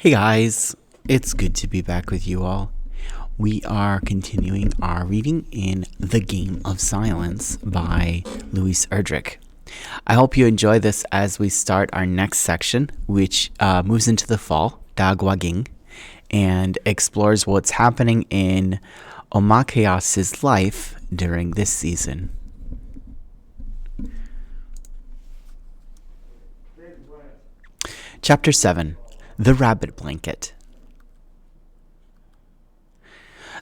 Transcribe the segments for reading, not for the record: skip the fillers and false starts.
Hey guys, it's good to be back with you all. We are continuing our reading in The Game of Silence by Louis Erdrich. I hope you enjoy this as we start our next section, which moves into the fall, Dagwaging, and explores what's happening in Omakayas's life during this season. Chapter 7, The Rabbit Blanket.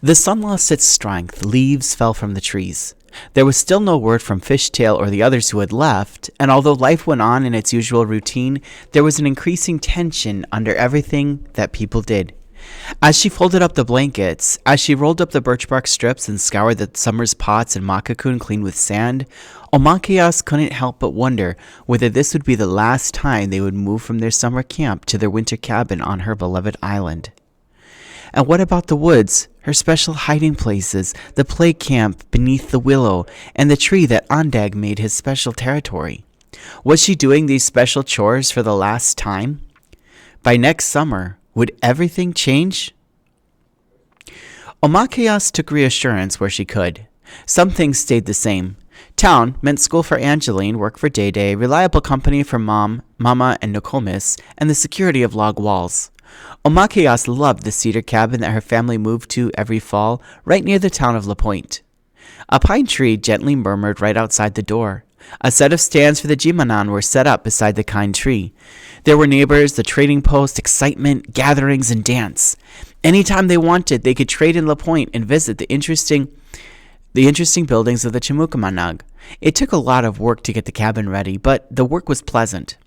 The sun lost its strength, leaves fell from the trees. There was still no word from Fishtail or the others who had left, and although life went on in its usual routine, there was an increasing tension under everything that people did. As she folded up the blankets, as she rolled up the birch bark strips and scoured the summer's pots and makakun clean with sand, Omakayas couldn't help but wonder whether this would be the last time they would move from their summer camp to their winter cabin on her beloved island. And what about the woods, her special hiding places, the play camp beneath the willow, and the tree that Andag made his special territory? Was she doing these special chores for the last time? By next summer, would everything change? Omakayas took reassurance where she could. Some things stayed the same. Town meant school for Angeline, work for Day Day, reliable company for Mama, and Nokomis, and the security of log walls. Omakayas loved the cedar cabin that her family moved to every fall, right near the town of La Pointe. A pine tree gently murmured right outside the door. A set of stands for the jimanan were set up beside the kind tree. There were neighbors, the trading post, excitement, gatherings, and dance. Anytime they wanted, they could trade in La Pointe and visit the interesting buildings of the Chimukamanag. It took a lot of work to get the cabin ready, but the work was pleasant.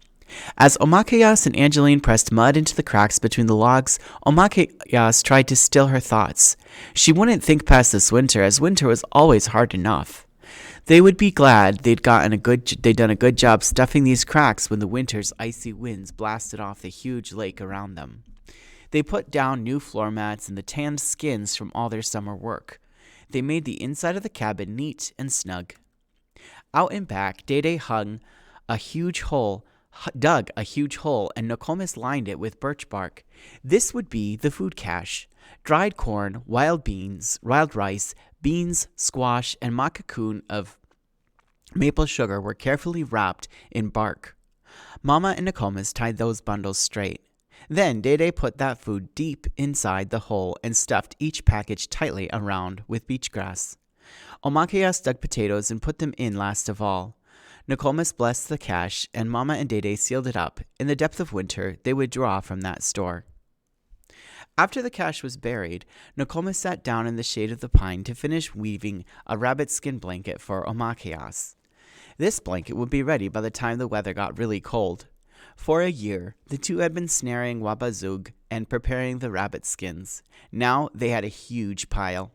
As Omakayas and Angeline pressed mud into the cracks between the logs, Omakayas tried to still her thoughts. She wouldn't think past this winter, as winter was always hard enough. They would be glad they'd done a good job stuffing these cracks when the winter's icy winds blasted off the huge lake around them. They put down new floor mats and the tanned skins from all their summer work. They made the inside of the cabin neat and snug. Out and back, Day Day dug a huge hole, and Nokomis lined it with birch bark. This would be the food cache. Dried corn, wild rice, beans, squash, and makakun of maple sugar were carefully wrapped in bark. Mama and Nokomis tied those bundles straight. Then Day Day put that food deep inside the hole and stuffed each package tightly around with beach grass. Omakayas dug potatoes and put them in last of all. Nokomis blessed the cache, and Mama and Day Day sealed it up. In the depth of winter, they would draw from that store. After the cache was buried, Nokomis sat down in the shade of the pine to finish weaving a rabbit skin blanket for Omakayas. This blanket would be ready by the time the weather got really cold. For a year, the two had been snaring wabazug and preparing the rabbit skins. Now they had a huge pile.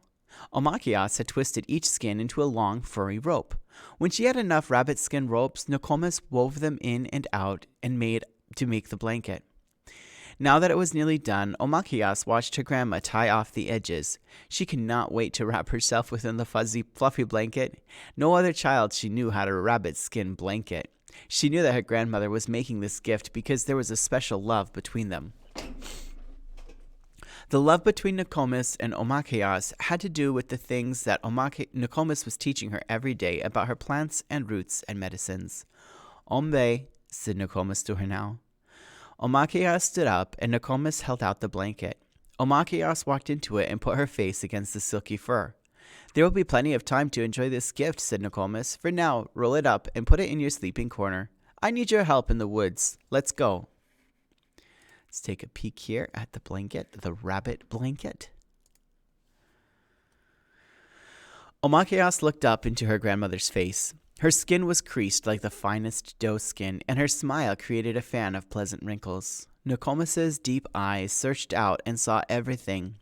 Omakayas had twisted each skin into a long, furry rope. When she had enough rabbit skin ropes, Nokomis wove them in and out and made to make the blanket. Now that it was nearly done, Omakayas watched her grandma tie off the edges. She could not wait to wrap herself within the fluffy blanket. No other child she knew had a rabbit skin blanket. She knew that her grandmother was making this gift because there was a special love between them. The love between Nokomis and Omakayas had to do with the things that Nokomis was teaching her every day about her plants and roots and medicines. Ombe, said Nokomis to her now. Omakayas stood up, and Nokomis held out the blanket. Omakayas walked into it and put her face against the silky fur. There will be plenty of time to enjoy this gift, said Nokomis. For now, roll it up and put it in your sleeping corner. I need your help in the woods. Let's go. Let's take a peek here at the blanket, the rabbit blanket. Omakayas looked up into her grandmother's face. Her skin was creased like the finest doe skin, and her smile created a fan of pleasant wrinkles. Nokomis's deep eyes searched out and saw everything.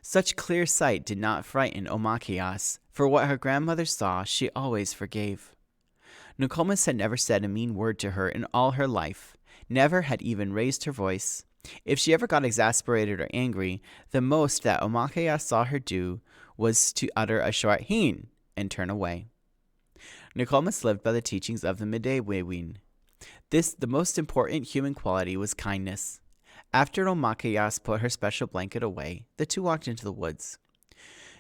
Such clear sight did not frighten Omakayas, for what her grandmother saw she always forgave. Nokomis had never said a mean word to her in all her life, never had even raised her voice. If she ever got exasperated or angry, the most that Omakayas saw her do was to utter a short "heen" and turn away. Nokomis lived by the teachings of the Midday Wewin. The most important human quality was kindness. After Omakayas put her special blanket away, the two walked into the woods.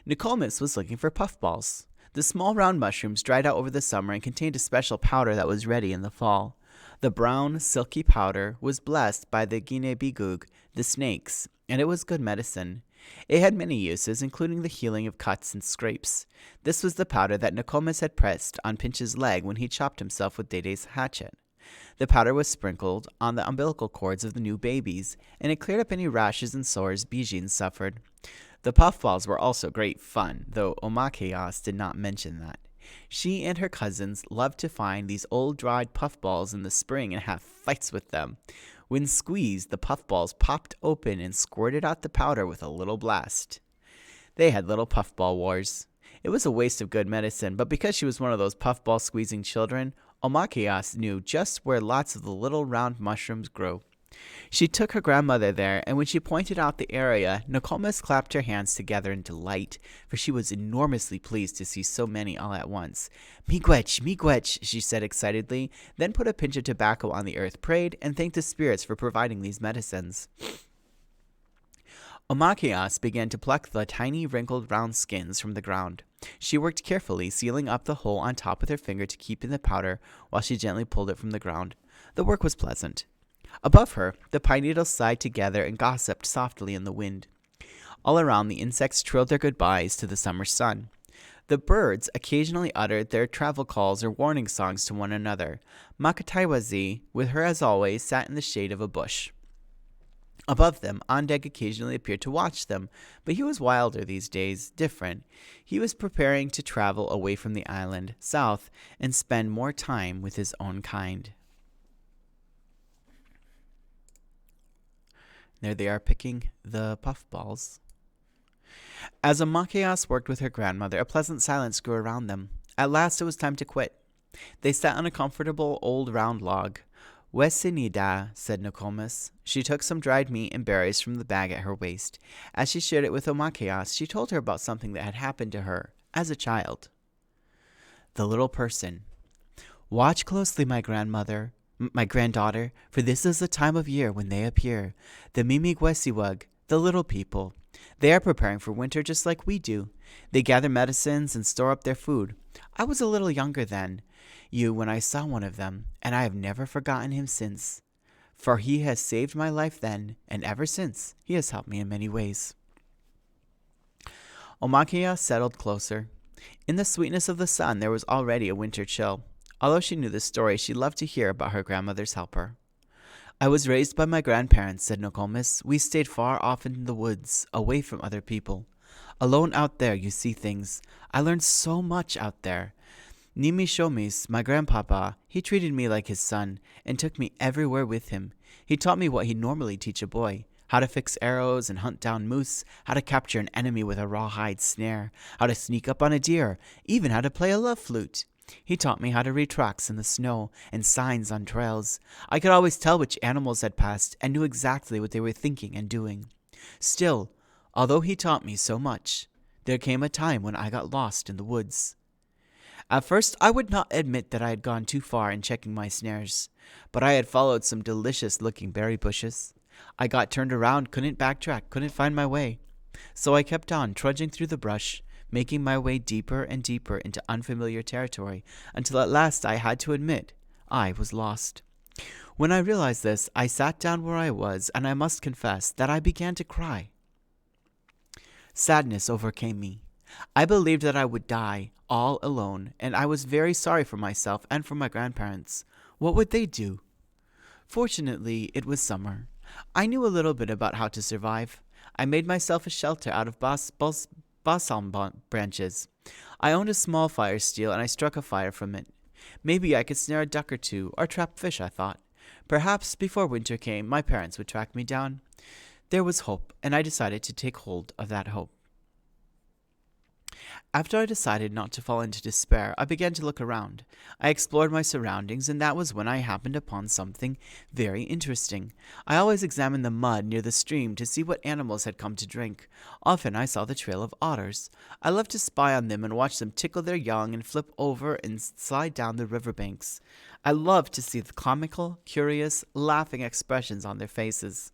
Nokomis was looking for puffballs. The small round mushrooms dried out over the summer and contained a special powder that was ready in the fall. The brown, silky powder was blessed by the Ginebigug, the snakes, and it was good medicine. It had many uses, including the healing of cuts and scrapes. This was the powder that Nokomis had pressed on Pinch's leg when he chopped himself with Dede's hatchet. The powder was sprinkled on the umbilical cords of the new babies, and it cleared up any rashes and sores Bijin suffered. The puffballs were also great fun, though Omakayas did not mention that. She and her cousins loved to find these old dried puffballs in the spring and have fights with them. When squeezed, the puffballs popped open and squirted out the powder with a little blast. They had little puffball wars. It was a waste of good medicine, but because she was one of those puffball squeezing children, Omakayas knew just where lots of the little round mushrooms grew. She took her grandmother there, and when she pointed out the area, Nokomis clapped her hands together in delight, for she was enormously pleased to see so many all at once. Miigwech, she said excitedly, then put a pinch of tobacco on the earth, prayed, and thanked the spirits for providing these medicines. Omakayas began to pluck the tiny wrinkled round skins from the ground. She worked carefully, sealing up the hole on top with her finger to keep in the powder while she gently pulled it from the ground. The work was pleasant. Above her, the pine needles sighed together and gossiped softly in the wind. All around, the insects trilled their goodbyes to the summer sun. The birds occasionally uttered their travel calls or warning songs to one another. Makataiwazi, with her as always, sat in the shade of a bush. Above them, Ondeg occasionally appeared to watch them, but he was wilder these days, different. He was preparing to travel away from the island, south, and spend more time with his own kind. There they are picking the puffballs. As Omakayas worked with her grandmother, a pleasant silence grew around them. At last it was time to quit. They sat on a comfortable old round log. Wesinida, said Nokomis. She took some dried meat and berries from the bag at her waist. As she shared it with Omakayas, she told her about something that had happened to her as a child. The little person. Watch closely, my granddaughter, for this is the time of year when they appear. The Mimigwesiwug, the little people. They are preparing for winter just like we do. They gather medicines and store up their food. I was a little younger then, when I saw one of them, and I have never forgotten him since. For he has saved my life then, and ever since he has helped me in many ways. Omakaya settled closer. In the sweetness of the sun there was already a winter chill. Although she knew the story, she loved to hear about her grandmother's helper. I was raised by my grandparents, said Nokomis. We stayed far off in the woods, away from other people. Alone out there, you see things. I learned so much out there. Nimi Shomis, my grandpapa, he treated me like his son and took me everywhere with him. He taught me what he'd normally teach a boy. How to fix arrows and hunt down moose, how to capture an enemy with a rawhide snare, how to sneak up on a deer, even how to play a love flute. He taught me how to read tracks in the snow and signs on trails. I could always tell which animals had passed and knew exactly what they were thinking and doing. Still, although he taught me so much, there came a time when I got lost in the woods. At first, I would not admit that I had gone too far in checking my snares, but I had followed some delicious-looking berry bushes. I got turned around, couldn't backtrack, couldn't find my way. So I kept on, trudging through the brush, making my way deeper and deeper into unfamiliar territory, until at last I had to admit I was lost. When I realized this, I sat down where I was, and I must confess that I began to cry. Sadness overcame me. I believed that I would die all alone, and I was very sorry for myself and for my grandparents. What would they do? Fortunately, it was summer. I knew a little bit about how to survive. I made myself a shelter out of balsam branches. I owned a small fire steel, and I struck a fire from it. Maybe I could snare a duck or two, or trap fish, I thought. Perhaps before winter came, my parents would track me down. There was hope, and I decided to take hold of that hope. After I decided not to fall into despair, I began to look around. I explored my surroundings, and that was when I happened upon something very interesting. I always examined the mud near the stream to see what animals had come to drink. Often I saw the trail of otters. I loved to spy on them and watch them tickle their young and flip over and slide down the riverbanks. I loved to see the comical, curious, laughing expressions on their faces.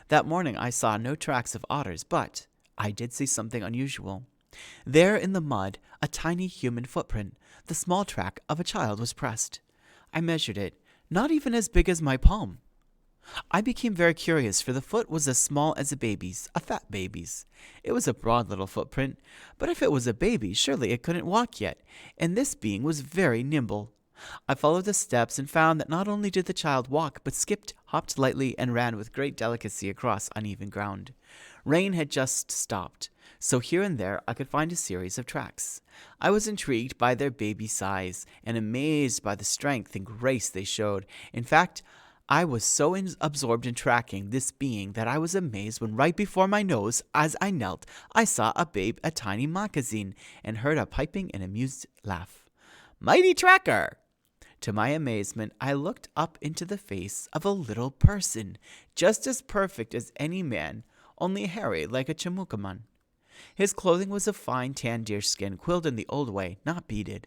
That morning I saw no tracks of otters, but I did see something unusual. There in the mud, a tiny human footprint, the small track of a child, was pressed. I measured it, not even as big as my palm. I became very curious, for the foot was as small as a baby's, a fat baby's. It was a broad little footprint, but if it was a baby, surely it couldn't walk yet, and this being was very nimble. I followed the steps and found that not only did the child walk, but skipped, hopped lightly, and ran with great delicacy across uneven ground. Rain had just stopped, so here and there I could find a series of tracks. I was intrigued by their baby size and amazed by the strength and grace they showed. In fact, I was so absorbed in tracking this being that I was amazed when right before my nose, as I knelt, I saw a tiny moccasin, and heard a piping and amused laugh. "Mighty tracker!" To my amazement, I looked up into the face of a little person, just as perfect as any man, only hairy like a chamukaman. His clothing was of fine tan deerskin, quilled in the old way, not beaded.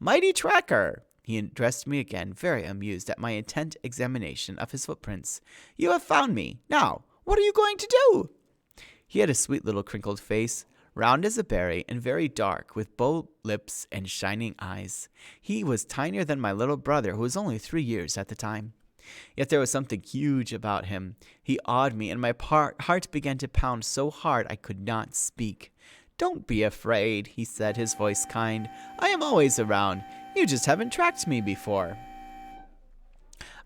"Mighty tracker!" He addressed me again, very amused at my intent examination of his footprints. "You have found me. Now, what are you going to do?" He had a sweet little crinkled face, round as a berry and very dark, with bold lips and shining eyes. He was tinier than my little brother, who was only 3 years at the time. Yet there was something huge about him. He awed me, and my heart began to pound so hard I could not speak. "Don't be afraid," he said, his voice kind. "I am always around. You just haven't tracked me before."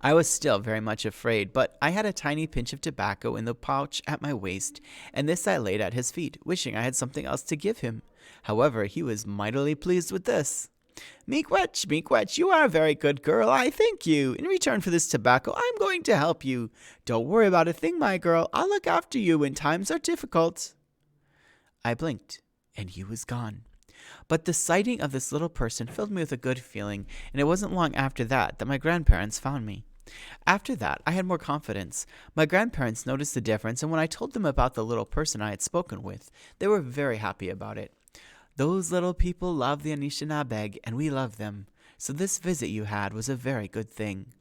I was still very much afraid, but I had a tiny pinch of tobacco in the pouch at my waist, and this I laid at his feet, wishing I had something else to give him. However, he was mightily pleased with this. Meekwetch, you are a very good girl, I thank you. In return for this tobacco, I'm going to help you. Don't worry about a thing, my girl. I'll look after you when times are difficult." I blinked, and he was gone. But the sighting of this little person filled me with a good feeling, and it wasn't long after that my grandparents found me. After that, I had more confidence. My grandparents noticed the difference, and when I told them about the little person I had spoken with, they were very happy about it. "Those little people love the Anishinabeg, and we love them. So this visit you had was a very good thing."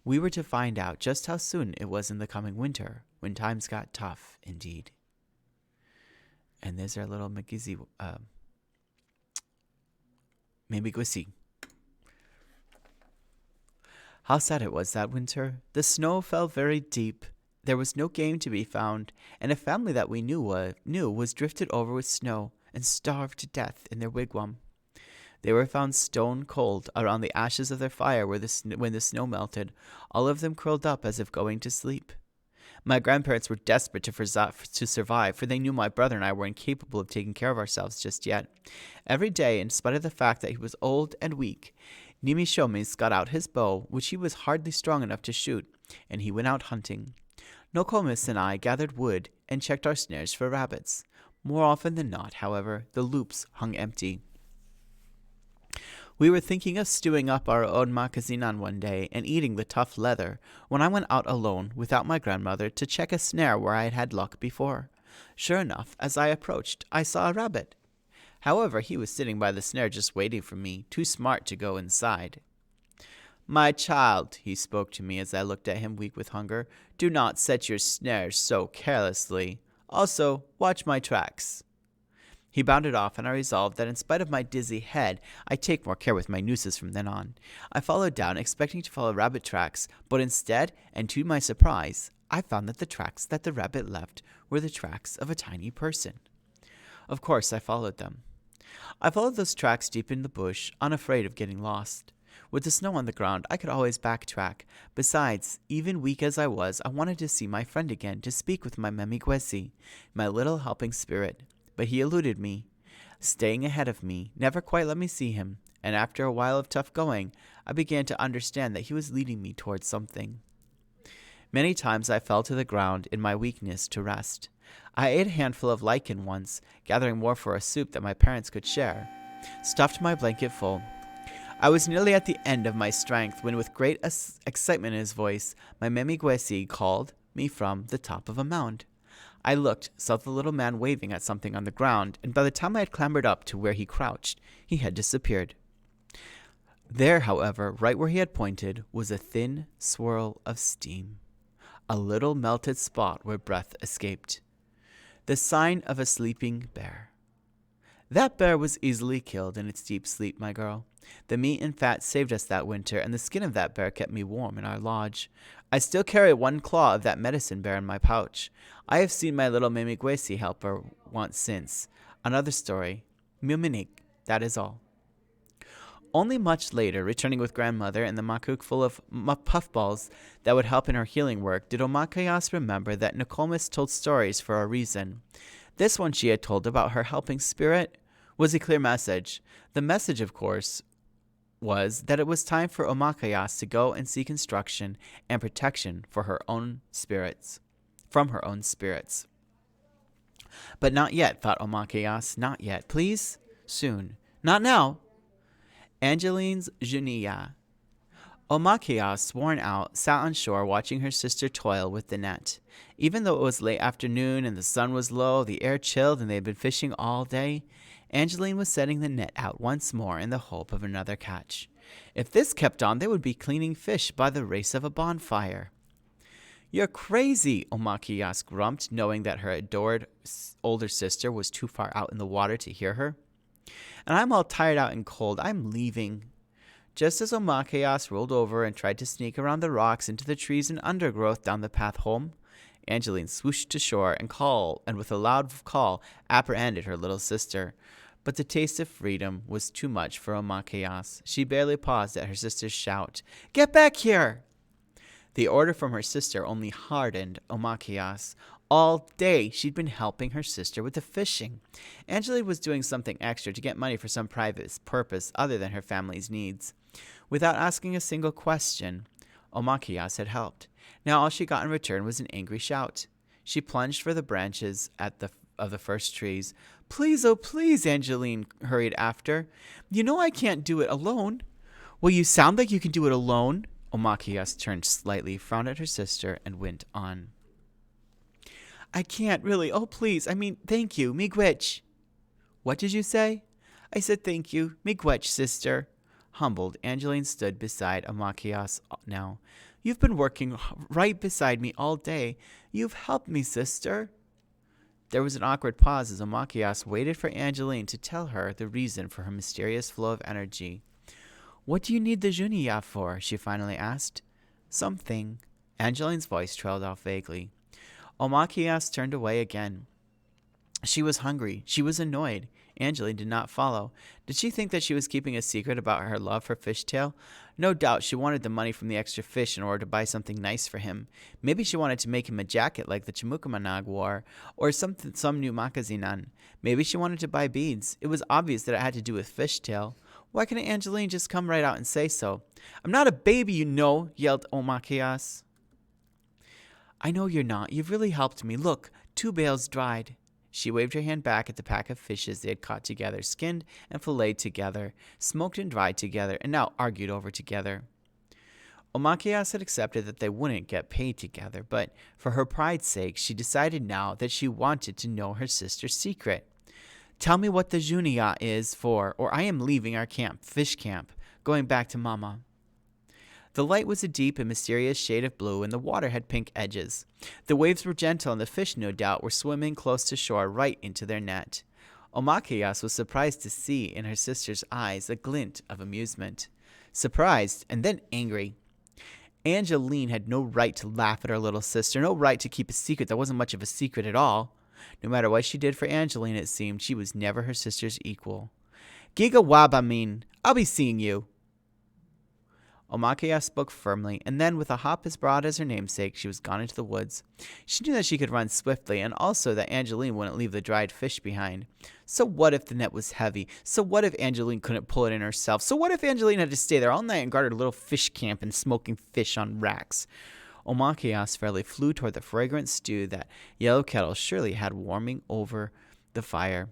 We were to find out just how soon it was in the coming winter, when times got tough indeed. And there's our little Memigwisi. How sad it was that winter. The snow fell very deep. There was no game to be found, and a family that we knew was drifted over with snow and starved to death in their wigwam. They were found stone cold around the ashes of their fire when the snow melted, all of them curled up as if going to sleep. My grandparents were desperate to survive, for they knew my brother and I were incapable of taking care of ourselves just yet. Every day, in spite of the fact that he was old and weak, Nimishomis got out his bow, which he was hardly strong enough to shoot, and he went out hunting. Nokomis and I gathered wood and checked our snares for rabbits. More often than not, however, the loops hung empty. We were thinking of stewing up our own makazinan one day and eating the tough leather when I went out alone without my grandmother to check a snare where I had had luck before. Sure enough, as I approached, I saw a rabbit. However, he was sitting by the snare just waiting for me, too smart to go inside. "My child," he spoke to me as I looked at him, weak with hunger, "do not set your snares so carelessly. Also, watch my tracks." He bounded off, and I resolved that in spite of my dizzy head, I'd take more care with my nooses from then on. I followed down, expecting to follow rabbit tracks, but instead, and to my surprise, I found that the tracks that the rabbit left were the tracks of a tiny person. Of course, I followed them. I followed those tracks deep in the bush, unafraid of getting lost. With the snow on the ground, I could always backtrack. Besides, even weak as I was, I wanted to see my friend again, to speak with my Memigwesi, my little helping spirit. But he eluded me, staying ahead of me, never quite let me see him, and after a while of tough going, I began to understand that he was leading me towards something. Many times I fell to the ground in my weakness to rest. I ate a handful of lichen once, gathering more for a soup that my parents could share, stuffed my blanket full. I was nearly at the end of my strength when, with great excitement in his voice, my Memigwesi called me from the top of a mound. I looked, saw the little man waving at something on the ground, and by the time I had clambered up to where he crouched, he had disappeared. There, however, right where he had pointed, was a thin swirl of steam. a little melted spot where breath escaped. The sign of a sleeping bear. That bear was easily killed in its deep sleep, my girl. The meat and fat saved us that winter, and the skin of that bear kept me warm in our lodge. I still carry one claw of that medicine bear in my pouch. I have seen my little Mimigwesi helper once since. Another story. Muminik, that is all. Only much later, returning with grandmother and the makuk full of puffballs that would help in her healing work, did Omakayas remember that Nokomis told stories for a reason. This one she had told about her helping spirit was a clear message. The message, of course, was that it was time for Omakayas to go and seek instruction and protection for her own spirits, from her own spirits. But not yet, thought Omakayas, not yet. Please? Soon. Not now. Angeline's Junia. Omakayas, worn out, sat on shore watching her sister toil with the net. Even though it was late afternoon and the sun was low, the air chilled, and they had been fishing all day, Angeline was setting the net out once more in the hope of another catch. If this kept on, they would be cleaning fish by the race of a bonfire. You're crazy, Omakayas grumped, knowing that her adored older sister was too far out in the water to hear her. And I'm all tired out and cold. I'm leaving. Just as Omakayas rolled over and tried to sneak around the rocks into the trees and undergrowth down the path home, Angeline swooshed to shore and with a loud call apprehended her little sister. But the taste of freedom was too much for Omakayas. She barely paused at her sister's shout, "Get back here!" The order from her sister only hardened Omakayas. All day, she'd been helping her sister with the fishing. Angeline was doing something extra to get money for some private purpose other than her family's needs. Without asking a single question, Omakayas had helped. Now all she got in return was an angry shout. She plunged for the branches of the first trees. "Please, oh please," Angeline hurried after. "You know I can't do it alone." "Well, you sound like you can do it alone." Omakayas turned slightly, frowned at her sister, and went on. "I can't, really. Oh, please. Thank you. Miigwech." "What did you say?" "I said thank you. Miigwech, sister." Humbled, Angeline stood beside Omakayas now. "You've been working right beside me all day. You've helped me, sister." There was an awkward pause as Omakayas waited for Angeline to tell her the reason for her mysterious flow of energy. "What do you need the Junia for?" she finally asked. "Something." Angeline's voice trailed off vaguely. Omakayas turned away again. She was hungry. She was annoyed. Angeline did not follow. Did she think that she was keeping a secret about her love for Fishtail? No doubt she wanted the money from the extra fish in order to buy something nice for him. Maybe she wanted to make him a jacket like the Chimukamanag wore, or some new makazinan. Maybe she wanted to buy beads. It was obvious that it had to do with Fishtail. Why couldn't Angeline just come right out and say so? "I'm not a baby, you know," yelled Omakayas. "I know you're not. You've really helped me. Look, 2 bales dried." She waved her hand back at the pack of fishes they had caught together, skinned and filleted together, smoked and dried together, and now argued over together. Omakayas had accepted that they wouldn't get paid together, but for her pride's sake, she decided now that she wanted to know her sister's secret. "Tell me what the Junia is for, or I am leaving our fish camp, going back to Mama." The light was a deep and mysterious shade of blue, and the water had pink edges. The waves were gentle, and the fish, no doubt, were swimming close to shore right into their net. Omakayas was surprised to see in her sister's eyes a glint of amusement. Surprised, and then angry. Angeline had no right to laugh at her little sister, no right to keep a secret that wasn't much of a secret at all. No matter what she did for Angeline, it seemed she was never her sister's equal. "Giga Wabamin, I'll be seeing you." Omakayas spoke firmly, and then, with a hop as broad as her namesake, she was gone into the woods. She knew that she could run swiftly, and also that Angeline wouldn't leave the dried fish behind. So what if the net was heavy? So what if Angeline couldn't pull it in herself? So what if Angeline had to stay there all night and guard her little fish camp and smoking fish on racks? Omakayas fairly flew toward the fragrant stew that Yellow Kettle surely had warming over the fire.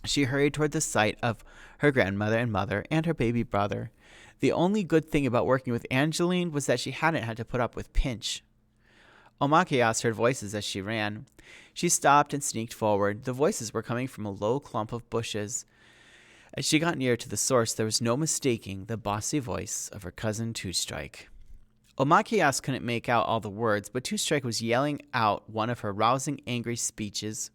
She hurried toward the sight of her grandmother and mother and her baby brother. The only good thing about working with Angeline was that she hadn't had to put up with Pinch. Omakayas heard voices as she ran. She stopped and sneaked forward. The voices were coming from a low clump of bushes. As she got near to the source, there was no mistaking the bossy voice of her cousin Two Strike. Omakayas couldn't make out all the words, but Two Strike was yelling out one of her rousing, angry speeches.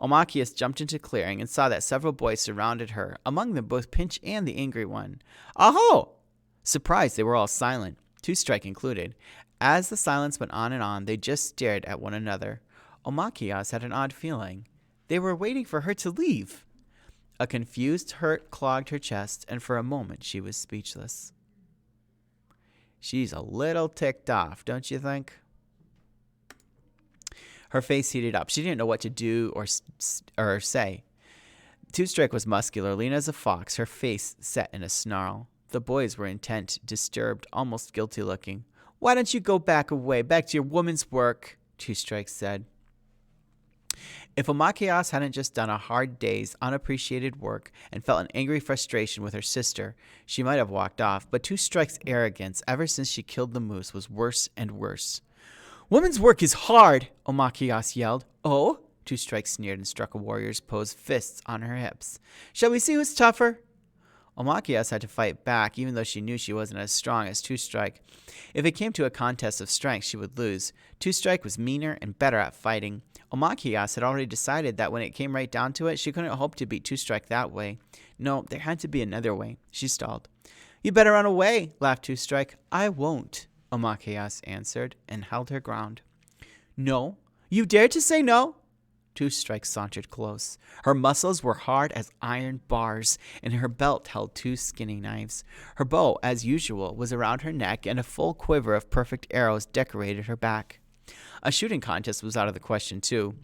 Omakayas jumped into clearing and saw that several boys surrounded her, among them both Pinch and the angry one. Aho! Surprised, they were all silent, Two Strike included. As the silence went on, they just stared at one another. Omakayas had an odd feeling. They were waiting for her to leave. A confused hurt clogged her chest, and for a moment she was speechless. She's a little ticked off, don't you think? Her face heated up. She didn't know what to do or say. Two Strike was muscular, lean as a fox, her face set in a snarl. The boys were intent, disturbed, almost guilty looking. Why don't you go back to your woman's work, Two Strike said. If Omakayas hadn't just done a hard day's unappreciated work and felt an angry frustration with her sister, she might have walked off, but Two Strike's arrogance ever since she killed the moose was worse and worse. Woman's work is hard, Omakayas yelled. Oh? Two Strike sneered and struck a warrior's pose, fists on her hips. Shall we see who's tougher? Omakayas had to fight back, even though she knew she wasn't as strong as Two Strike. If it came to a contest of strength, she would lose. Two Strike was meaner and better at fighting. Omakayas had already decided that when it came right down to it, she couldn't hope to beat Two Strike that way. No, there had to be another way. She stalled. You better run away, laughed Two Strike. I won't, Omakayas answered and held her ground. No? You dare to say no? Two Strike sauntered close. Her muscles were hard as iron bars, and her belt held two skinning knives. Her bow, as usual, was around her neck, and a full quiver of perfect arrows decorated her back. A shooting contest was out of the question, too.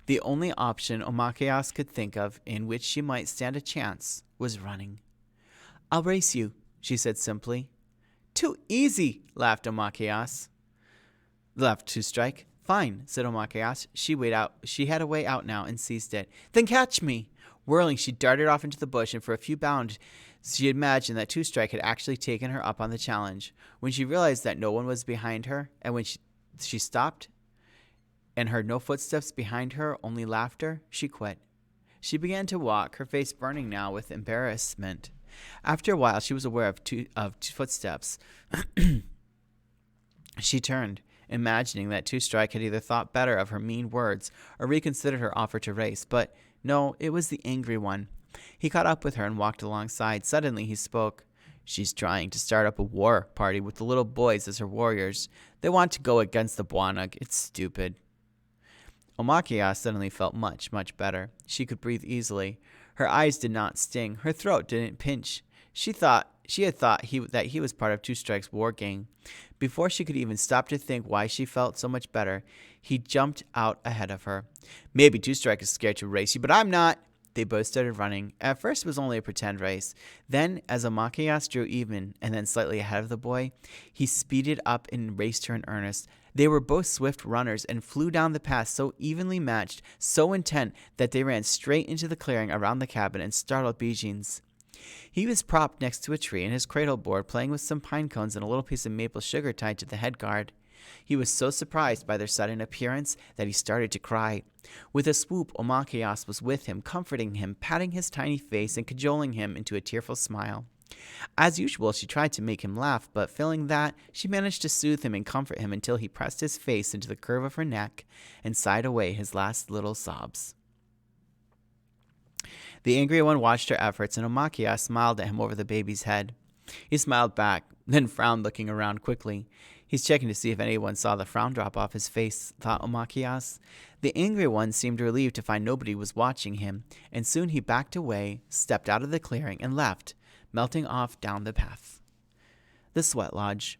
The only option Omakayas could think of in which she might stand a chance was running. I'll race you, she said simply. Too easy, laughed Omakayas. Laughed Two Strike. Fine, said Omakayas. She had a way out now and seized it. Then catch me! Whirling, she darted off into the bush, and for a few bounds she imagined that Two Strike had actually taken her up on the challenge. When she realized that no one was behind her, and when she stopped and heard no footsteps behind her, only laughter, she quit. She began to walk, her face burning now with embarrassment. After a while, she was aware of two footsteps. She turned, imagining that Two Strike had either thought better of her mean words or reconsidered her offer to race, but no, it was the angry one. He caught up with her and walked alongside. Suddenly he spoke. She's trying to start up a war party with the little boys as her warriors. They want to go against the Bwanag. It's stupid. Omakayas suddenly felt much, much better. She could breathe easily. Her eyes did not sting. Her throat didn't pinch. She had thought that he was part of Two Strike's war gang. Before she could even stop to think why she felt so much better, he jumped out ahead of her. Maybe Two Strike is scared to race you, but I'm not. They both started running. At first it was only a pretend race. Then, as Omakayas drew even and then slightly ahead of the boy, he speeded up and raced her in earnest. They were both swift runners and flew down the path so evenly matched, so intent, that they ran straight into the clearing around the cabin and startled Bijins. He was propped next to a tree in his cradle board, playing with some pine cones and a little piece of maple sugar tied to the head guard. He was so surprised by their sudden appearance that he started to cry. With a swoop, Omakayas was with him, comforting him, patting his tiny face, and cajoling him into a tearful smile. As usual, she tried to make him laugh, but failing that, she managed to soothe him and comfort him until he pressed his face into the curve of her neck and sighed away his last little sobs. The angry one watched her efforts, and Omakayas smiled at him over the baby's head. He smiled back, then frowned, looking around quickly. He's checking to see if anyone saw the frown drop off his face, thought Omakayas. The angry one seemed relieved to find nobody was watching him, and soon he backed away, stepped out of the clearing, and left, melting off down the path. The Sweat Lodge.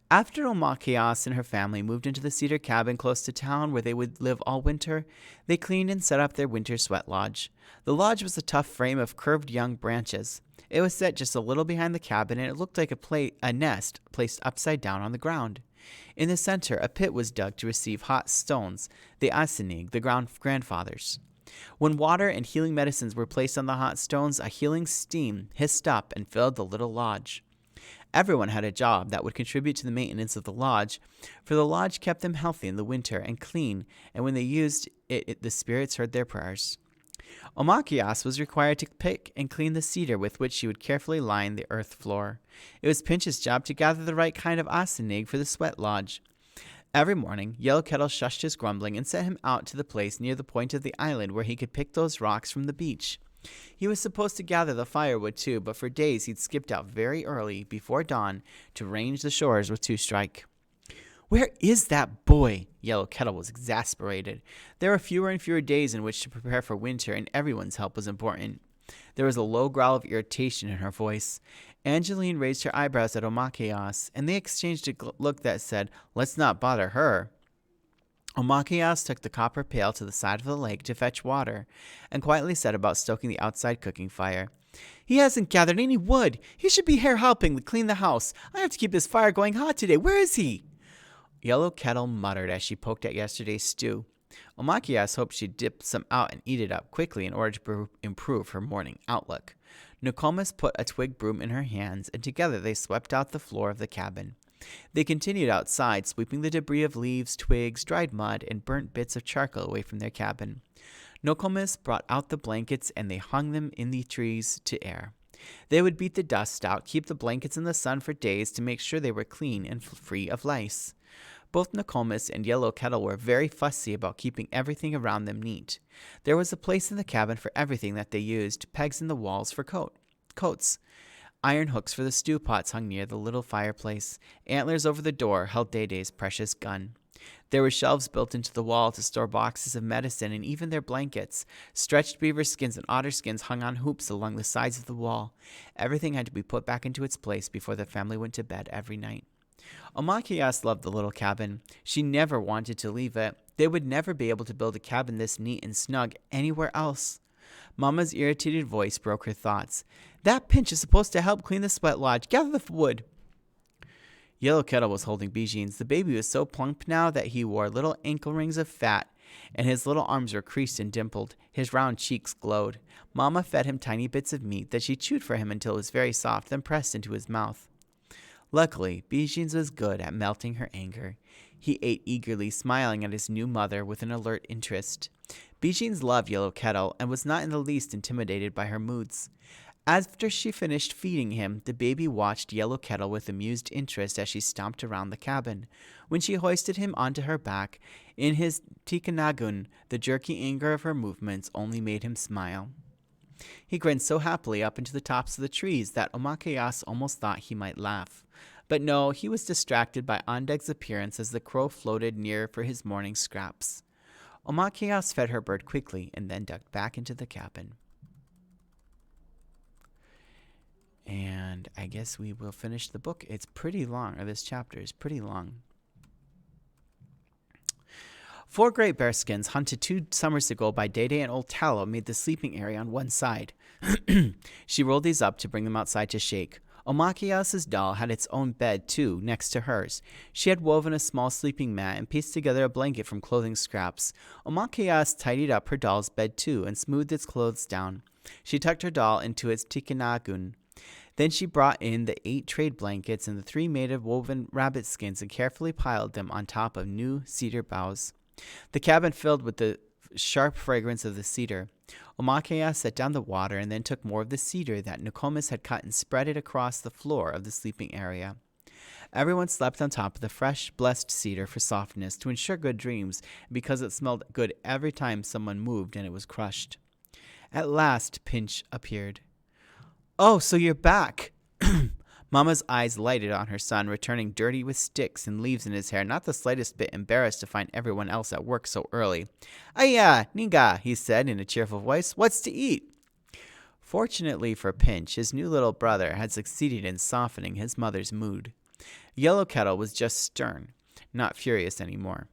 After Omakayas and her family moved into the cedar cabin close to town where they would live all winter, they cleaned and set up their winter sweat lodge. The lodge was a tough frame of curved young branches. It was set just a little behind the cabin, and it looked like a nest placed upside down on the ground. In the center, a pit was dug to receive hot stones, the asinig, the grandfathers. When water and healing medicines were placed on the hot stones, a healing steam hissed up and filled the little lodge. Everyone had a job that would contribute to the maintenance of the lodge, for the lodge kept them healthy in the winter and clean, and when they used it, the spirits heard their prayers. Omakias was required to pick and clean the cedar with which she would carefully line the earth floor. It was Pinch's job to gather the right kind of asinag for the sweat lodge. Every morning, Yellow Kettle shushed his grumbling and sent him out to the place near the point of the island where he could pick those rocks from the beach. He was supposed to gather the firewood too, but for days he'd skipped out very early, before dawn, to range the shores with Two Strike. Where is that boy? Yellow Kettle was exasperated. There were fewer and fewer days in which to prepare for winter, and everyone's help was important. There was a low growl of irritation in her voice. Angeline raised her eyebrows at Omakias, and they exchanged a look that said, "Let's not bother her." Omakias took the copper pail to the side of the lake to fetch water, and quietly set about stoking the outside cooking fire. "He hasn't gathered any wood. He should be here helping clean the house. I have to keep this fire going hot today. Where is he?" Yellow Kettle muttered as she poked at yesterday's stew. Omakias hoped she'd dip some out and eat it up quickly in order to improve her morning outlook. Nokomis put a twig broom in her hands, and together they swept out the floor of the cabin. They continued outside, sweeping the debris of leaves, twigs, dried mud, and burnt bits of charcoal away from their cabin. Nokomis brought out the blankets, and they hung them in the trees to air. They would beat the dust out, keep the blankets in the sun for days to make sure they were clean and free of lice. Both Nokomis and Yellow Kettle were very fussy about keeping everything around them neat. There was a place in the cabin for everything that they used, pegs in the walls for coats. Iron hooks for the stew pots hung near the little fireplace. Antlers over the door held Day-Day's precious gun. There were shelves built into the wall to store boxes of medicine and even their blankets. Stretched beaver skins and otter skins hung on hoops along the sides of the wall. Everything had to be put back into its place before the family went to bed every night. Omakias loved the little cabin. She never wanted to leave it. They would never be able to build a cabin this neat and snug anywhere else. Mama's irritated voice broke her thoughts. "That Pinch is supposed to help clean the sweat lodge. Gather the wood." Yellow Kettle was holding Bijin's. The baby was so plump now that he wore little ankle rings of fat, and his little arms were creased and dimpled. His round cheeks glowed. Mama fed him tiny bits of meat that she chewed for him until it was very soft, then pressed into his mouth. Luckily, Bijin's was good at melting her anger. He ate eagerly, smiling at his new mother with an alert interest. Bijin's loved Yellow Kettle and was not in the least intimidated by her moods. After she finished feeding him, the baby watched Yellow Kettle with amused interest as she stomped around the cabin. When she hoisted him onto her back, in his tikanagun, the jerky anger of her movements only made him smile. He grinned so happily up into the tops of the trees that Omakias almost thought he might laugh. But no, he was distracted by Ondeg's appearance as the crow floated near for his morning scraps. Omakias fed her bird quickly and then ducked back into the cabin. And I guess we will finish the book. It's pretty long, or this chapter is pretty long. 4 great bearskins, hunted 2 summers ago by Day-Day and Old Tallow, made the sleeping area on one side. She rolled these up to bring them outside to shake. Omakias' doll had its own bed, too, next to hers. She had woven a small sleeping mat and pieced together a blanket from clothing scraps. Omakias tidied up her doll's bed, too, and smoothed its clothes down. She tucked her doll into its tikanagun. Then she brought in the 8 trade blankets and the 3 made of woven rabbit skins and carefully piled them on top of new cedar boughs. The cabin filled with the sharp fragrance of the cedar. Omakias set down the water and then took more of the cedar that Nokomis had cut and spread it across the floor of the sleeping area. Everyone slept on top of the fresh, blessed cedar for softness, to ensure good dreams, because it smelled good every time someone moved and it was crushed. At last, Pinch appeared. "Oh, so you're back." Mama's eyes lighted on her son, returning dirty with sticks and leaves in his hair, not the slightest bit embarrassed to find everyone else at work so early. "Aya, Ninga," he said in a cheerful voice. "What's to eat?" Fortunately for Pinch, his new little brother had succeeded in softening his mother's mood. Yellow Kettle was just stern, not furious anymore.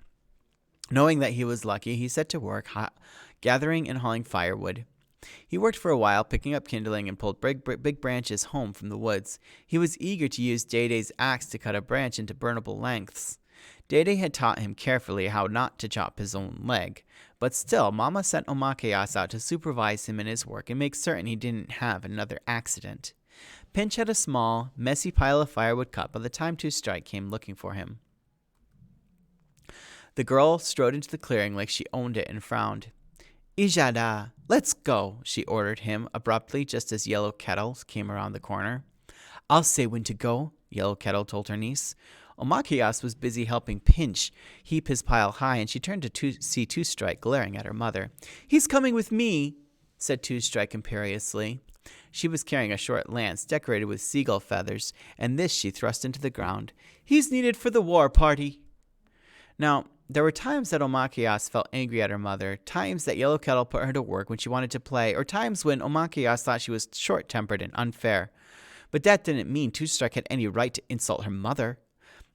Knowing that he was lucky, he set to work gathering and hauling firewood. He worked for a while, picking up kindling, and pulled big branches home from the woods. He was eager to use Day-Day's axe to cut a branch into burnable lengths. Day-Day had taught him carefully how not to chop his own leg, but still, Mama sent Omakias out to supervise him in his work and make certain he didn't have another accident. Pinch had a small, messy pile of firewood cut by the time Two Strike came looking for him. The girl strode into the clearing like she owned it and frowned. Ijada, let's go, she ordered him abruptly just as Yellow Kettle came around the corner. I'll say when to go, Yellow Kettle told her niece. Omakias was busy helping Pinch heap his pile high, and she turned to see Two Strike glaring at her mother. He's coming with me, said Two Strike imperiously. She was carrying a short lance decorated with seagull feathers, and this she thrust into the ground. He's needed for the war party. Now, there were times that Omakias felt angry at her mother, times that Yellow Kettle put her to work when she wanted to play, or times when Omakias thought she was short-tempered and unfair. But that didn't mean Two Strike had any right to insult her mother.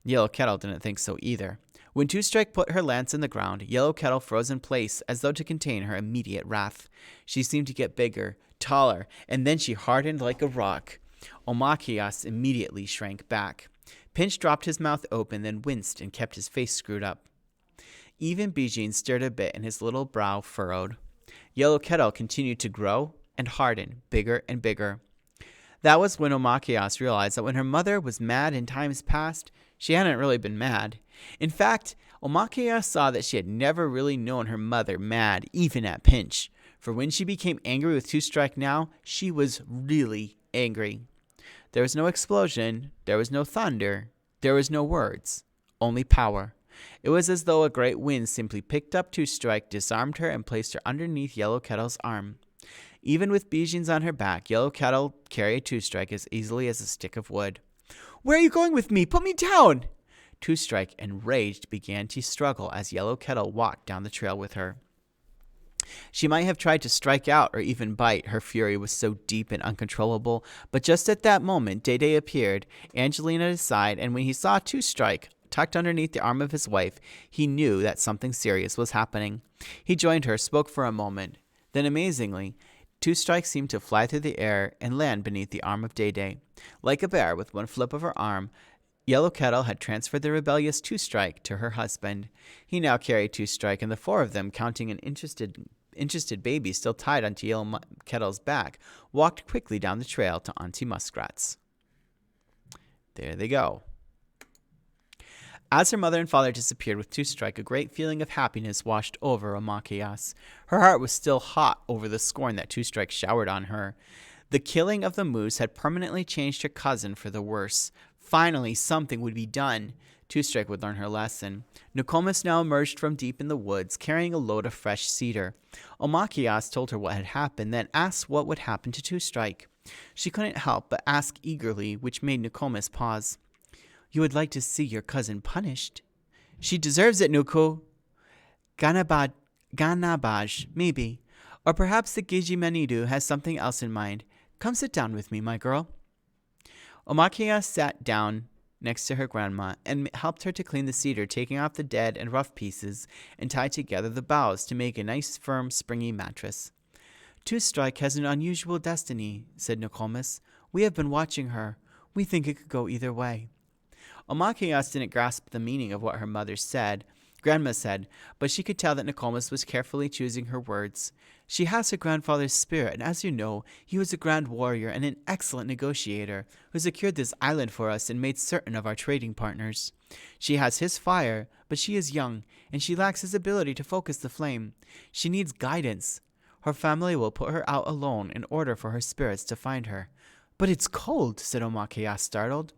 Yellow Kettle didn't think so either. When Two Strike put her lance in the ground, Yellow Kettle froze in place as though to contain her immediate wrath. She seemed to get bigger, taller, and then she hardened like a rock. Omakias immediately shrank back. Pinch dropped his mouth open, then winced and kept his face screwed up. Even Bijin stirred a bit and his little brow furrowed. Yellow Kettle continued to grow and harden, bigger and bigger. That was when Omakias realized that when her mother was mad in times past, she hadn't really been mad. In fact, Omakias saw that she had never really known her mother mad, even at Pinch. For when she became angry with Two Strike now, she was really angry. There was no explosion, there was no thunder, there was no words, only power. It was as though a great wind simply picked up Two Strike, disarmed her, and placed her underneath Yellow Kettle's arm. Even with Bijins on her back, Yellow Kettle carried Two Strike as easily as a stick of wood. Where are you going with me? Put me down! Two Strike, enraged, began to struggle as Yellow Kettle walked down the trail with her. She might have tried to strike out or even bite, her fury was so deep and uncontrollable, but just at that moment, Day appeared, Angeline at his side, and when he saw Two Strike tucked underneath the arm of his wife, he knew that something serious was happening. He joined her, spoke for a moment. Then, amazingly, Two Strike seemed to fly through the air and land beneath the arm of Day. Like a bear, with one flip of her arm, Yellow Kettle had transferred the rebellious Two Strike to her husband. He now carried Two Strike, and the four of them, counting an interested baby still tied onto Yellow Kettle's back, walked quickly down the trail to Auntie Muskrat's. There they go. As her mother and father disappeared with Two Strike, a great feeling of happiness washed over Omakias. Her heart was still hot over the scorn that Two Strike showered on her. The killing of the moose had permanently changed her cousin for the worse. Finally, something would be done. Two Strike would learn her lesson. Nokomis now emerged from deep in the woods, carrying a load of fresh cedar. Omakias told her what had happened, then asked what would happen to Two Strike. She couldn't help but ask eagerly, which made Nokomis pause. You would like to see your cousin punished? She deserves it, Nuko. Ganabaj, maybe. Or perhaps the Giji Manidu has something else in mind. Come sit down with me, my girl. Omakias sat down next to her grandma and helped her to clean the cedar, taking off the dead and rough pieces and tie together the boughs to make a nice, firm, springy mattress. Two Strike has an unusual destiny, said Nokomis. We have been watching her. We think it could go either way. Omakias didn't grasp the meaning of what her grandma said, but she could tell that Nokomis was carefully choosing her words. She has her grandfather's spirit, and as you know, he was a grand warrior and an excellent negotiator who secured this island for us and made certain of our trading partners. She has his fire, but she is young, and she lacks his ability to focus the flame. She needs guidance. Her family will put her out alone in order for her spirits to find her. But it's cold, said Omakias, startled.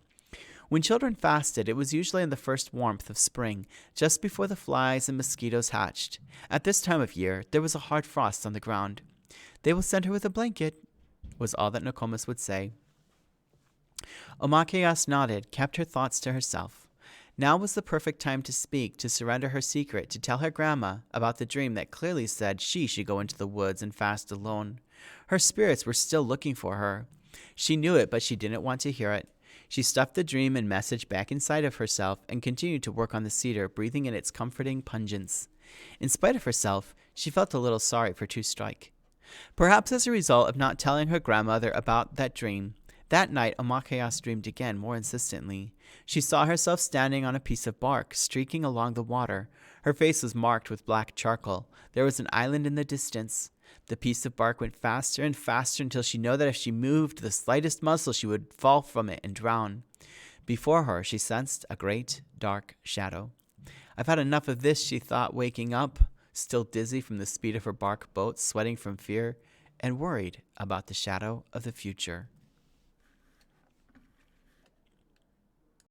When children fasted, it was usually in the first warmth of spring, just before the flies and mosquitoes hatched. At this time of year, there was a hard frost on the ground. They will send her with a blanket, was all that Nokomis would say. Omakias nodded, kept her thoughts to herself. Now was the perfect time to speak, to surrender her secret, to tell her grandma about the dream that clearly said she should go into the woods and fast alone. Her spirits were still looking for her. She knew it, but she didn't want to hear it. She stuffed the dream and message back inside of herself and continued to work on the cedar, breathing in its comforting pungence. In spite of herself, she felt a little sorry for Two Strike. Perhaps as a result of not telling her grandmother about that dream, that night Omakias dreamed again more insistently. She saw herself standing on a piece of bark, streaking along the water. Her face was marked with black charcoal. There was an island in the distance. The piece of bark went faster and faster until she knew that if she moved the slightest muscle, she would fall from it and drown. Before her, she sensed a great, dark shadow. I've had enough of this, she thought, waking up. still dizzy from the speed of her bark boat, sweating from fear, and worried about the shadow of the future.